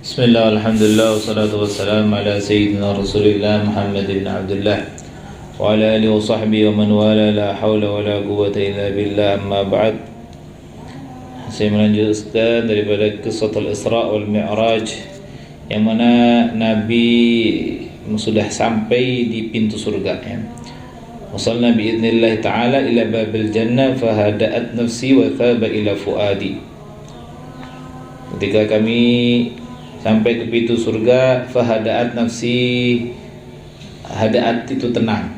Bismillah, alhamdulillah, wassalatu wassalamu ala sayyidina rasulillah Muhammad bin Abdullah wa ala alihi wa sahbihi wa man wala, la hawla wa la quwwata illa billah, amma ba'd. Saya melanjutkan daripada kisah al-Isra wal Mi'raj, yang mana Nabi sudah sampai di pintu surga ya. Wasalna biidznillah ta'ala ila babil jannah fahada'at nafsi wa thaba ila fuadi. Ketika kami sampai ke pintu surga, fahada'at nafsi, hada'at itu tenang,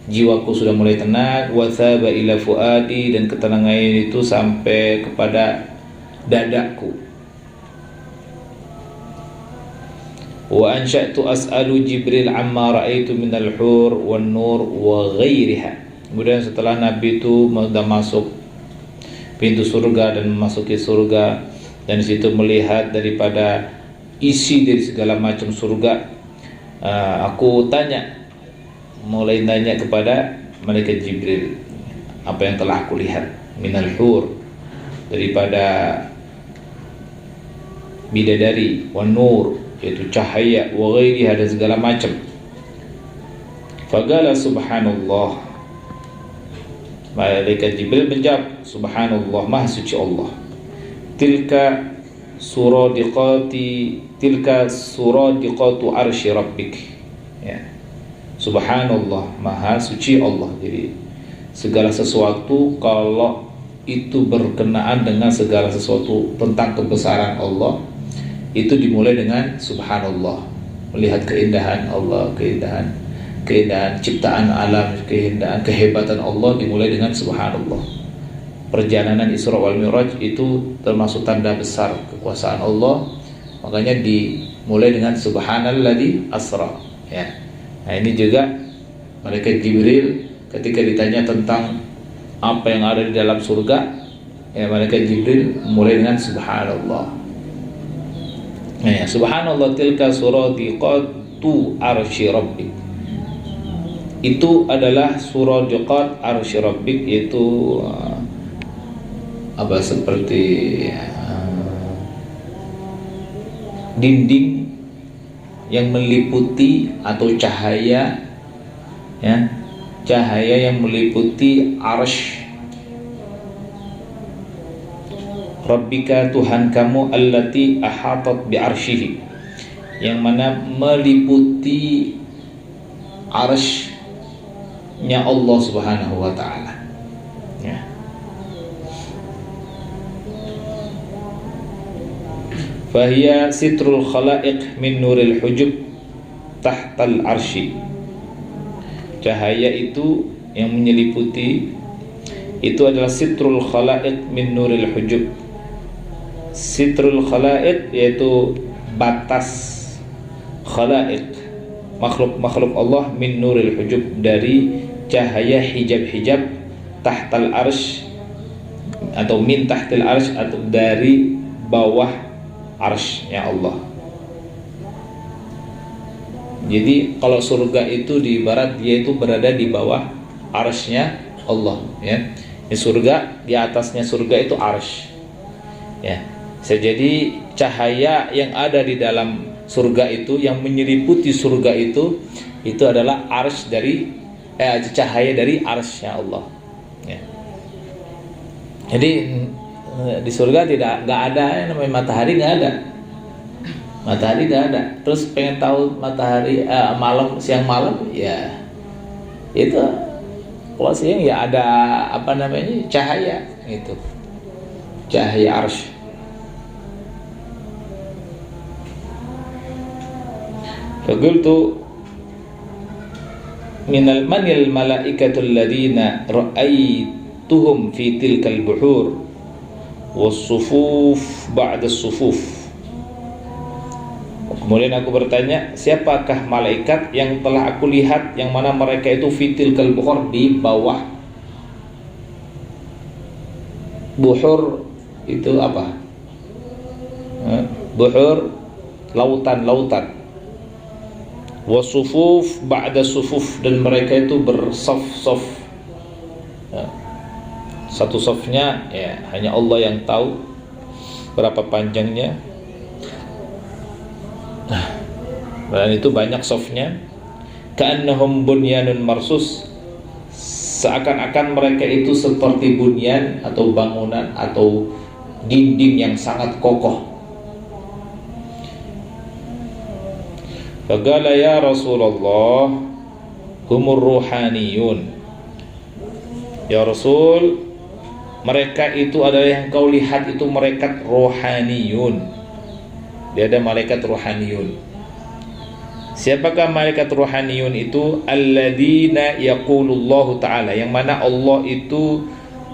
jiwaku sudah mulai tenang, wa thaba ila fuadi, dan ketenangan itu sampai kepada dadaku. Wa ansya'tu as'alu Jibril amma ra'aitu minal hur wan nur wa ghairiha. Kemudian setelah Nabi itu sudah masuk pintu surga dan memasuki surga, dan di situ melihat daripada isi dari segala macam surga, aku mulai tanya kepada malaikat Jibril apa yang telah aku lihat minal hur, daripada bidadari, wan nur, yaitu cahaya, wa ghairiha, dan segala macam. Faqala subhanallah, malaikat Jibril menjawab, subhanallah, maha suci Allah. Tilka suradiqatu arsy rabbik ya. Subhanallah, maha suci Allah. Jadi segala sesuatu kalau itu berkenaan dengan segala sesuatu tentang kebesaran Allah, itu dimulai dengan subhanallah. Melihat keindahan Allah, keindahan ciptaan alam, kehebatan Allah, dimulai dengan subhanallah. Perjalanan Isra wal Mi'raj itu termasuk tanda besar kekuasaan Allah, makanya dimulai dengan subhanalladzi asra ya. Nah, ini juga malaikat Jibril ketika ditanya tentang apa yang ada di dalam surga ya, malaikat Jibril mulai dengan subhanallah ya. Subhanallah, tilka suradiqatu arsy rabbik, itu adalah suradiqat arsy rabbik, yaitu seperti dinding yang meliputi atau cahaya ya, cahaya yang meliputi arsy Rabbika, Tuhan kamu, allati ahatat bi arsyihi, yang mana meliputi arsy-nya Allah Subhanahu wa ta'ala ya. Fahiya sitrul khalaiq min nuril hujub tahtal arsy. Cahaya itu yang menyeliputi itu adalah sitrul khalaiq min nuril hujub. Sitrul khalaiq yaitu batas khalaiq, makhluk-makhluk Allah, min nuril hujub, dari cahaya hijab-hijab, tahtal arsy atau min tahtil arsy, atau dari bawah arsy-nya Allah. Jadi kalau surga itu di barat, dia itu berada di bawah arsy-nya Allah ya. Di surga, di atasnya surga itu arsy ya. Jadi cahaya yang ada di dalam surga itu, yang menyeliputi surga itu adalah arsy dari cahaya dari arsy-nya Allah ya. Jadi di surga nggak ada yang namanya matahari, nggak ada. Terus pengen tahu matahari siang malam ya, itu kalau siang ya ada cahaya, itu cahaya arsy. Faqultu manil malaikatul ladina ra'aituhum fi tilkal buhur was-sufuf ba'da as-sufuf. Kemudian aku bertanya, siapakah malaikat yang telah aku lihat, yang mana mereka itu fitil kalbuhur, di bawah. Buhur itu apa? Buhur, lautan-lautan. Was-sufuf ba'da sufuf, dan mereka itu bersaf-saf ya. Satu safnya ya hanya Allah yang tahu berapa panjangnya. Dan itu banyak softnya. Ka'annahum bunyanun marsus, seakan-akan mereka itu seperti bunyan atau bangunan atau dinding yang sangat kokoh. Faqala ya Rasulullah humur ruhaniyun. Ya Rasul, mereka itu adalah yang kau lihat itu mereka rohaniyun. Dia ada malaikat rohaniyun. Siapakah malaikat rohaniyun itu? Alladzina yaqulullahu ta'ala, yang mana Allah itu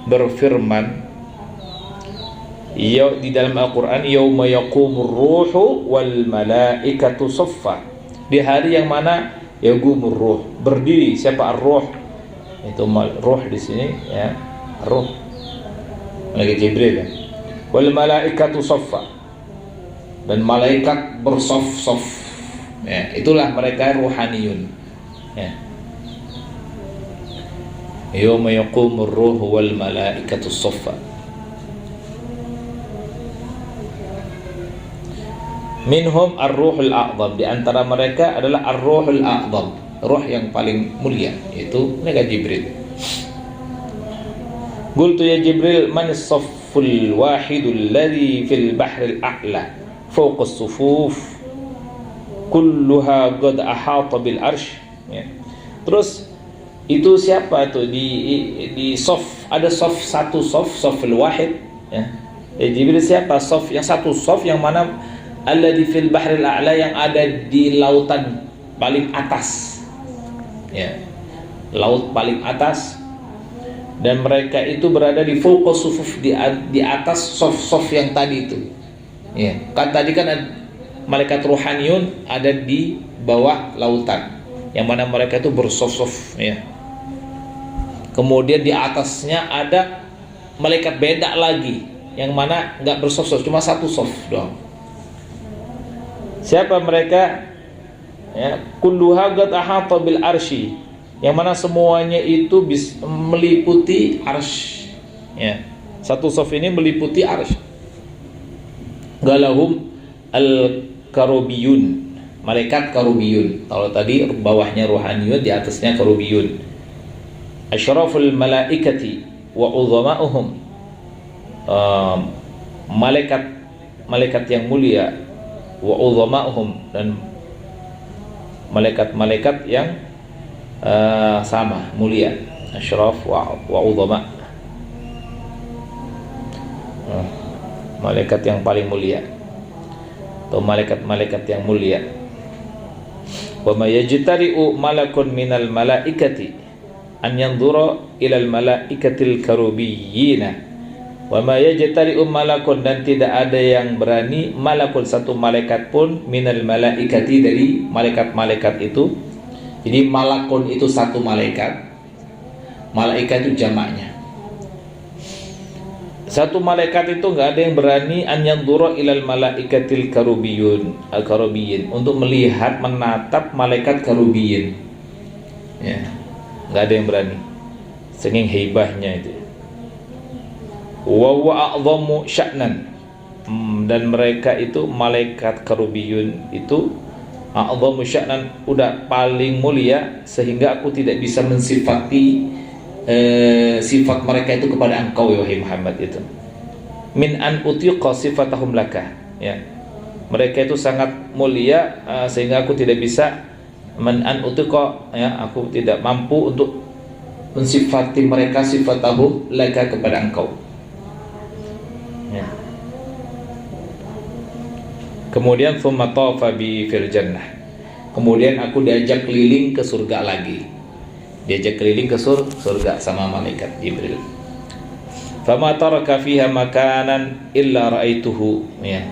berfirman di dalam Al-Quran, yauma yaqumur ruhu wal malaikatu saffa, di hari yang mana yaqumur ruh, berdiri siapa? Ar-ruh, itu ruh di sini ya, ruh malaikat Jibril ya. Wal malaikatu saffa, dan malaikat bersaf-saf ya, itulah mereka ruhaniyun ya. Yauma yaqumur ruhu wal malaikatu saffa. Minhum ar-ruhul a'zam, di antara mereka adalah ar-ruhul a'zam, ruh yang paling mulia, yaitu malaikat Jibril. Qultu ya Jibril, man as-safful wahidul ladzi fil bahril a'la fawqa as-sufuf kulluha qad ahata bil arsh ya. Terus itu siapa tuh di saf, ada saf satu saful wahid ya. Jibril siapa? Saf yang satu, saf yang mana alladzi fil bahril a'la, yang ada di lautan paling atas ya, laut paling atas, dan mereka itu berada di fawqa sufuf, di atas sof yang tadi itu ya. Kan tadi kan malaikat rohaniyun ada di bawah lautan, yang mana mereka itu bersof-sof ya. Kemudian di atasnya ada malaikat beda lagi, yang mana nggak bersof-sof, cuma satu sof doang. Siapa mereka? Ya, kulluha qad ahata bil arsy, yang mana semuanya itu meliputi arsy ya. Satu saf ini meliputi arsy. Galahum al karubiyun, malaikat karubiyun. Kalau tadi bawahnya rohaniyun, di atasnya karubiyun. Asyraful malaikati wa uzama'uhum, malaikat yang mulia, wa uzama'uhum, dan malaikat-malaikat yang sama mulia, asyraf wa uzama, malaikat yang paling mulia atau malaikat-malaikat yang mulia. Wa ma yajtari'u malakun minal malaikati an yanzura ilal malaikatil karubiyina, wa ma yajtari'u malakun, dan tidak ada yang berani, malakun satu malaikat pun, minal malaikati, dari malaikat-malaikat itu. Jadi malakun itu satu malaikat, malaikat itu jamaknya. Satu malaikat itu nggak ada yang berani an yanzura ilal malaikatil karubiyun, al-karubiyin, untuk melihat, menatap malaikat karubiyin ya, nggak ada yang berani, saking heibahnya itu. Wa huwa a'zamu sya'nan, dan mereka itu malaikat karubiyun itu a'zamu sya'nan, udah paling mulia, sehingga aku tidak bisa mensifati sifat mereka itu kepada engkau ya wahai Muhammad itu. Min an utiqa sifatahum laka ya, mereka itu sangat mulia sehingga aku tidak bisa min an utiqa ya, aku tidak mampu untuk mensifati mereka sifatahum laka kepada engkau ya. Kemudian thumma tafa bi fil jannah, kemudian aku diajak keliling ke surga lagi, diajak keliling ke surga sama malaikat Jibril. Fama taraka fiha makanan illa ra'aituhu ya,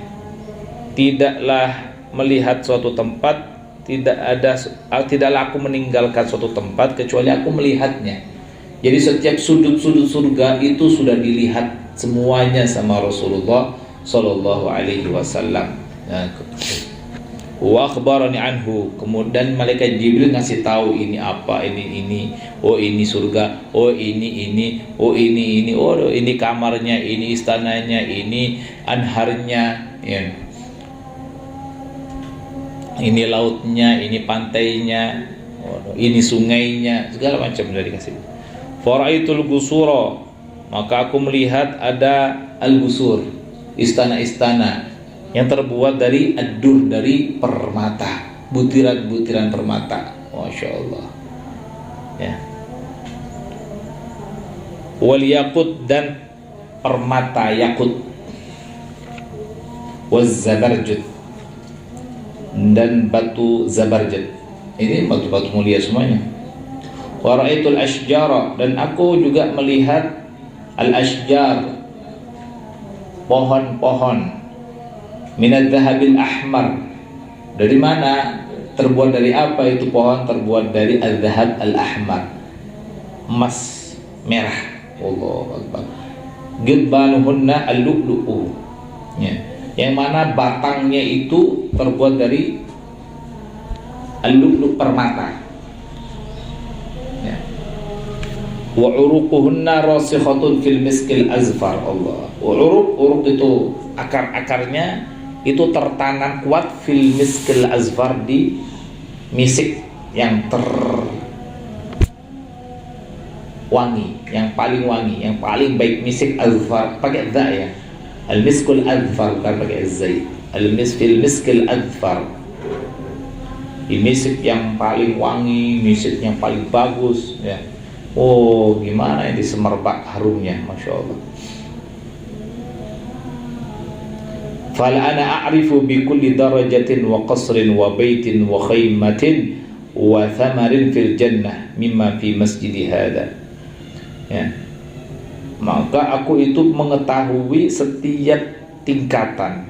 tidaklah melihat suatu tempat, tidaklah aku meninggalkan suatu tempat kecuali aku melihatnya. Jadi setiap sudut-sudut surga itu sudah dilihat semuanya sama Rasulullah sallallahu alaihi wasallam. Wa akhbarani anhu, kemudian malaikat Jibril ngasih tahu ini apa, ini, oh ini surga, oh ini, oh ini, oh ini kamarnya, ini istananya, ini anharnya ya. ini lautnya, ini pantainya, ini sungainya, segala macam sudah dikasih. Faraitul gusura, maka aku melihat ada al-gusur, istana-istana yang terbuat dari ad-dur, dari permata, butiran-butiran permata. Masya Allah ya. Wal yakut, dan permata yakut, waz zabarjud, dan batu zabarjad. Ini batu-batu mulia semuanya. Wa ra'aitul ashjara, dan aku juga melihat al-ashjar, pohon-pohon, minadz zahabil ahmar. Dari mana? Terbuat dari apa itu pohon? Terbuat dari al-zahab al-ahmar, emas merah. Allahu akbar. Gidbanuhunna al-lu'lu'u, ya, yang mana batangnya itu terbuat dari al-lu'lu', permata ya. Wa uruquhunna rasikhatun fil miskil azfar. Allah. Wa uruq itu akar-akarnya itu tertanam kuat fil miskil azfar, di misik yang wangi, yang paling wangi, yang paling baik. Misik azfar pakai dha ya, al-miskul azfar bukan pakai zai. Al-miskil miskil azfar, di misik yang paling wangi, misik yang paling bagus ya. Oh gimana ini semerbak harumnya, masya Allah. Fal ana a'rifu bi kulli darajatin wa qasrin wa baitin wa khaymatin wa thamarin fil jannah mimma fi masjidi hadha ya. Maka aku itu mengetahui setiap tingkatan,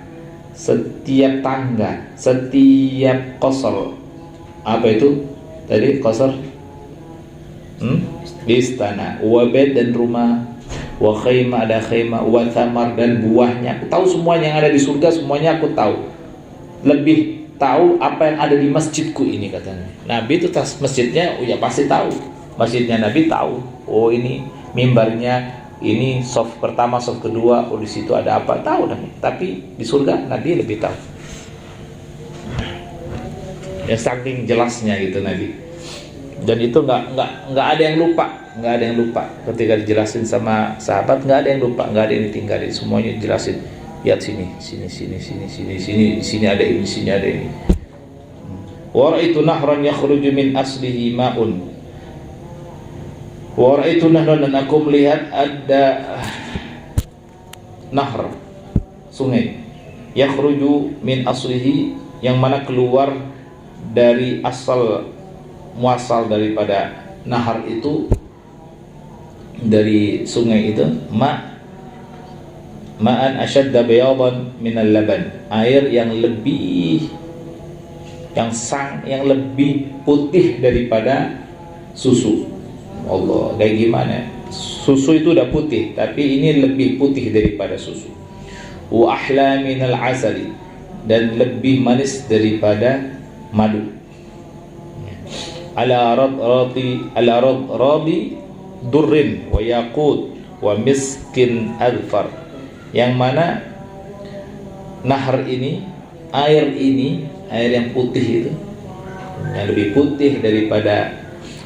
setiap tangga, setiap qasr. Apa itu tadi qasr? Istana, wa bait, dan rumah, wa khaymah, ada khaymah, wa thamar, dan buahnya. Aku tahu semuanya yang ada di surga, semuanya aku tahu. Lebih tahu apa yang ada di masjidku ini, katanya. Nabi itu tas masjidnya, oh ya pasti tahu. Masjidnya Nabi tahu. Oh ini mimbarnya, ini soft pertama, soft kedua, oh di situ ada apa, tahu Nabi. Tapi di surga Nabi lebih tahu. Ya saking jelasnya gitu Nabi. Dan itu nggak ada yang lupa, nggak ada yang lupa. Ketika dijelasin sama sahabat, nggak ada yang lupa, nggak ada yang ditinggalin, semuanya dijelasin. Lihat sini, sini ada ini, sini ada ini. Wa ra'aitu nahran yakhruju min aslihi ma'un. Wa ra'aitu nahran, dan aku melihat ada nahr, sungai, yakhruju min aslihi, yang mana keluar dari asal muasal daripada nahar itu, dari sungai itu, ma'an ashadda bayadan minal laban, air yang lebih yang lebih putih daripada susu. Allah, kayak gimana? Susu itu udah putih, tapi ini lebih putih daripada susu. Wa ahla minal asali, dan lebih manis daripada madu. Ala rabi durrin wa yaqut wa miskin adfar, yang mana nahar ini, air yang putih itu, yang lebih putih daripada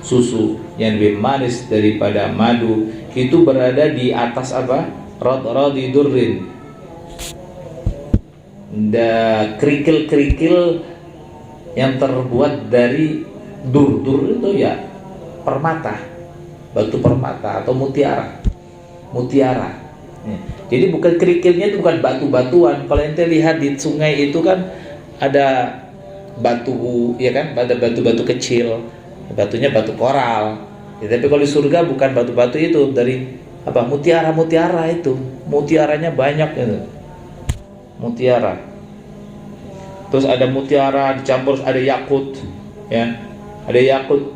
susu, yang lebih manis daripada madu, itu berada di atas apa? Radi durrin, kerikil-kerikil yang terbuat dari dur itu ya permata, batu permata atau mutiara. Ya. Jadi bukan kerikilnya itu bukan batu-batuan. Kalau ente lihat di sungai itu kan ada batu, ya kan, ada batu-batu kecil, batunya batu koral. Ya, tapi kalau di surga bukan batu-batu itu, dari apa? Mutiara itu, mutiaranya banyak itu, mutiara. Terus ada mutiara dicampur, ada yakut, ya. Ada yakut,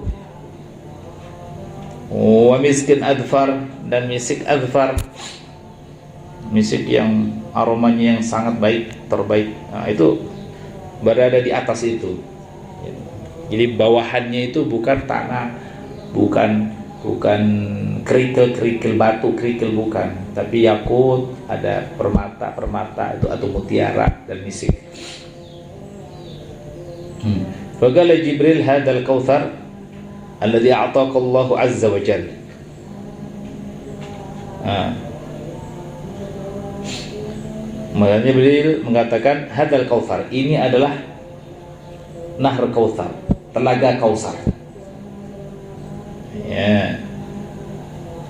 wa miskin adfar, dan misik adfar, misik yang aromanya yang sangat baik, terbaik. Nah, itu berada di atas itu. Jadi bawahannya itu bukan tanah, bukan kerikil batu, bukan, tapi yakut, ada permata itu, atau mutiara dan misik. Faqala Jibril hadzal kautsar alladhi a'taka Allahu azza wa jalla. Makanya Jibril mengatakan hadzal kautsar, ini adalah Nahr Kautsar, telaga Kautsar. Ya.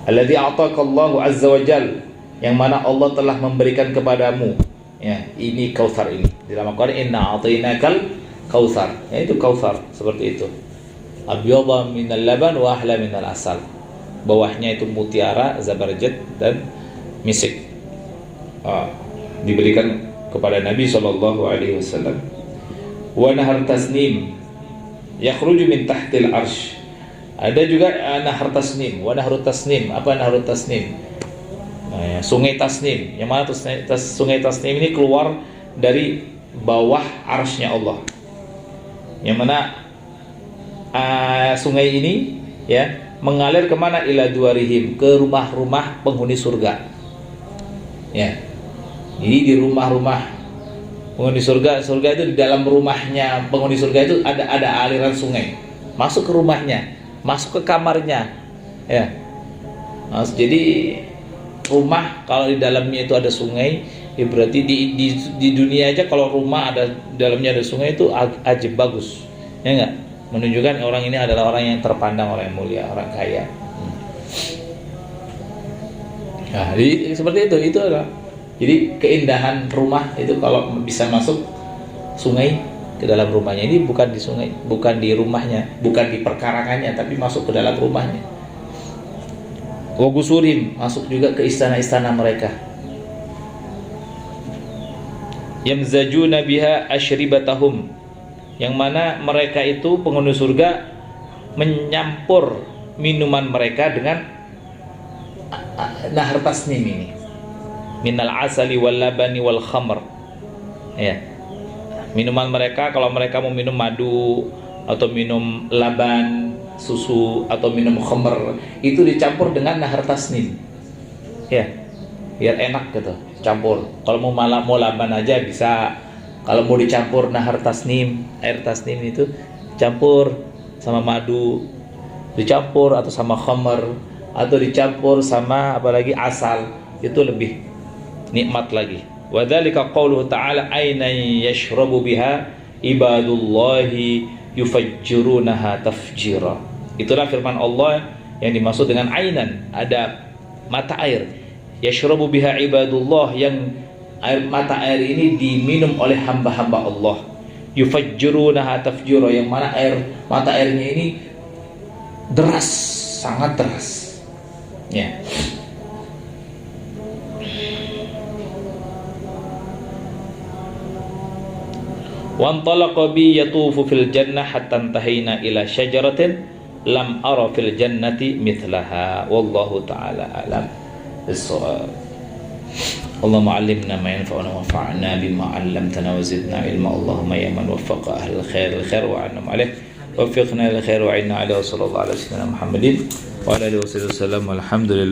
Alladzi a'taka Allahu azza wa jalla, yang mana Allah telah memberikan kepadamu. Ya, ini Kautsar ini. Di dalam Al-Qur'an inna a'tainakal kautsar. Ya, itu Kautsar seperti itu. Abyadha minal laban wa ahla minal asal. Bawahnya itu mutiara, zabarjad dan misik. Diberikan kepada Nabi sallallahu alaihi wasallam. Wa nahar tasnim yakhruju min tahtil arsh. Ada juga nahar tasnim. Wa nahar tasnim. Apa nahar tasnim? Sungai Tasnim. Yang mana sungai Tasnim ini keluar dari bawah arsy-Nya Allah. Yang mana sungai ini ya mengalir kemana? Ila duarihim, ke rumah-rumah penghuni surga. Ya. Jadi di rumah-rumah penghuni surga itu di dalam rumahnya penghuni surga itu ada aliran sungai. Masuk ke rumahnya, masuk ke kamarnya. Ya. Jadi rumah kalau di dalamnya itu ada sungai, ya berarti di dunia aja kalau rumah ada dalamnya ada sungai itu ajib bagus. Ya enggak? Menunjukkan orang ini adalah orang yang terpandang, orang yang mulia, orang kaya. Nah, jadi seperti itu adalah. Jadi keindahan rumah itu kalau bisa masuk sungai ke dalam rumahnya. Ini bukan di sungai, bukan di rumahnya, bukan di perkarangannya, tapi masuk ke dalam rumahnya. Wagusurim, masuk juga ke istana-istana mereka. Yamzajuna biha ashribatahum, yang mana mereka itu penghuni surga menyampur minuman mereka dengan nahar tasnim ini. Minal asali wal labani wal khamr. Ya. Minuman mereka, kalau mereka mau minum madu atau minum laban, susu atau minum khamr, itu dicampur dengan nahar tasnim. Ya. Biar enak gitu, campur. Kalau mau laban aja bisa. Kalau mau dicampur nahar tasnim, air tasnim itu campur sama madu, dicampur atau sama khamr, atau dicampur sama apalagi asal, itu lebih nikmat lagi. Wa dzalika qauluhu ta'ala ayna yashrabu biha ibadullahi yufajjirunaha tafjira. Itulah firman Allah yang dimaksud dengan ainan, ada mata air. Yashrabu biha ibadullah, yang mata air ini diminum oleh hamba-hamba Allah. Yufajjirunaha tafjira, yang mana mata airnya ini deras, sangat deras. Ya. Wantalaqa bi yatufu fil jannah hatta intahina ila syajaratin lam ara fil jannati mithlaha wallahu ta'ala alam bis-shawab. Allahumma 'allimna ma yanfa'una wanfa'na bima 'allamtana wa zidna ilma. Allahumma ya man waffaqa ahlal khair wa 'anhum 'alayh waffiqna lil khair wa 'inna 'alaihi wa sallallahu ala sayyidina Muhammadin wa ala alihi wa sallam. Alhamdulillah.